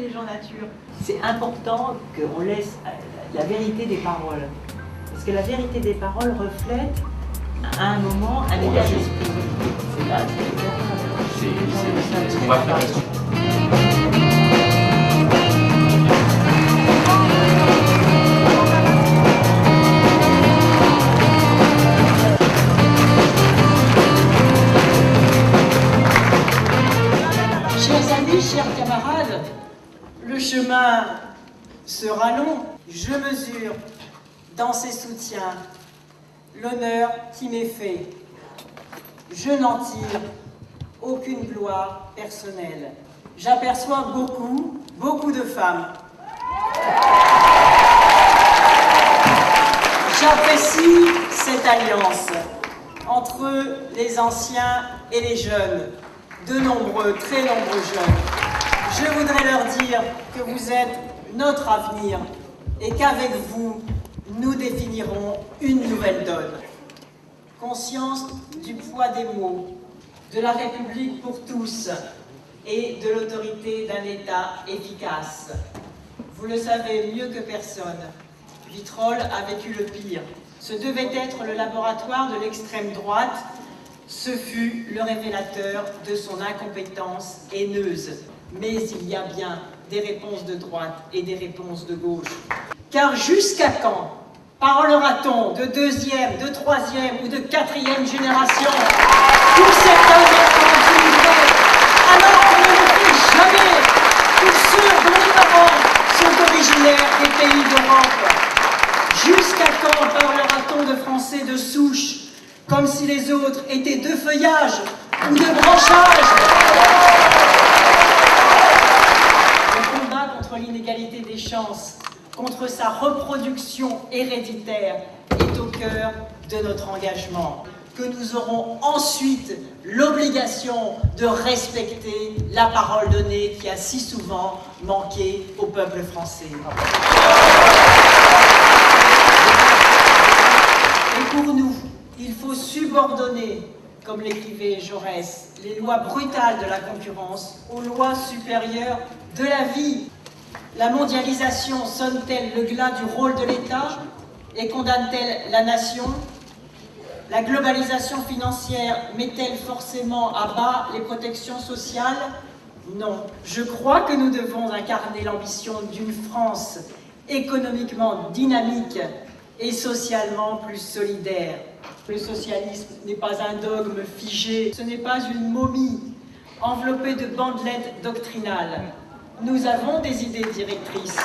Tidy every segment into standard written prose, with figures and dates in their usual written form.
intelligent nature. C'est important qu'on laisse la vérité des paroles. Parce que la vérité des paroles reflète à un moment un état d'esprit. C'est là, c'est ce qu'on va faire. Chers amis, chers camarades, le chemin sera long. Je mesure dans ces soutiens l'honneur qui m'est fait. Je n'en tire aucune gloire personnelle. J'aperçois beaucoup de femmes. J'apprécie cette alliance entre les anciens et les jeunes, de nombreux, très nombreux jeunes. Je voudrais leur dire que vous êtes notre avenir et qu'avec vous, nous définirons une nouvelle donne. Conscience du poids des mots, de la République pour tous et de l'autorité d'un État efficace. Vous le savez mieux que personne, Vitrolles a vécu le pire. Ce devait être le laboratoire de l'extrême droite. Ce fut le révélateur de son incompétence haineuse. Mais il y a bien des réponses de droite et des réponses de gauche. Car jusqu'à quand parlera-t-on de deuxième, de troisième ou de quatrième génération pour certains étrangers, alors qu'on ne le fait jamais pour ceux dont les parents sont originaires des pays d'Europe? Jusqu'à quand parlera-t-on de Français de souche comme si les autres étaient de feuillage ou de branchage? Le combat contre l'inégalité des chances, contre sa reproduction héréditaire, est au cœur de notre engagement, que nous aurons ensuite l'obligation de respecter la parole donnée qui a si souvent manqué au peuple français. Et pour nous, il faut subordonner, comme l'écrivait Jaurès, les lois brutales de la concurrence aux lois supérieures de la vie. La mondialisation sonne-t-elle le glas du rôle de l'État et condamne-t-elle la nation? La globalisation financière met-elle forcément à bas les protections sociales? Non. Je crois que nous devons incarner l'ambition d'une France économiquement dynamique et socialement plus solidaire. Le socialisme n'est pas un dogme figé, ce n'est pas une momie enveloppée de bandelettes doctrinales. Nous avons des idées directrices.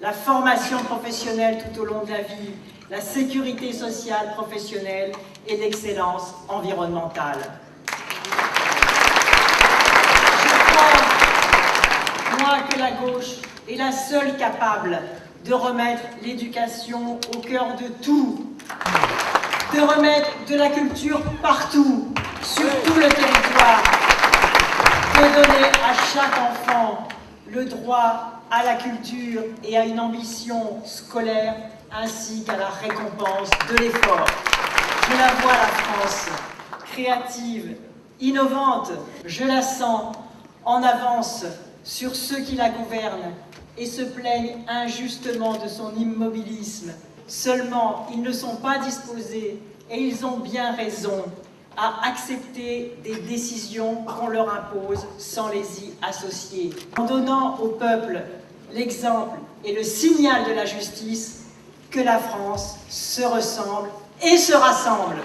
La formation professionnelle tout au long de la vie, la sécurité sociale professionnelle et l'excellence environnementale. Je crois, moi, que la gauche est la seule capable de remettre l'éducation au cœur de tout, de remettre de la culture partout, sur tout le territoire, de donner à chaque enfant le droit à la culture et à une ambition scolaire, ainsi qu'à la récompense de l'effort. Je la vois, la France, créative, innovante, je la sens en avance sur ceux qui la gouvernent et se plaignent injustement de son immobilisme. Seulement, ils ne sont pas disposés, et ils ont bien raison, à accepter des décisions qu'on leur impose sans les y associer. En donnant au peuple l'exemple et le signal de la justice, que la France se ressemble et se rassemble.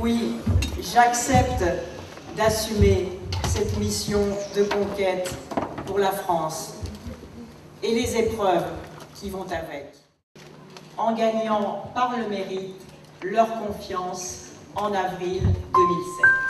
Oui, j'accepte d'assumer cette mission de conquête pour la France et les épreuves qui vont avec, en gagnant par le mérite leur confiance en avril 2007.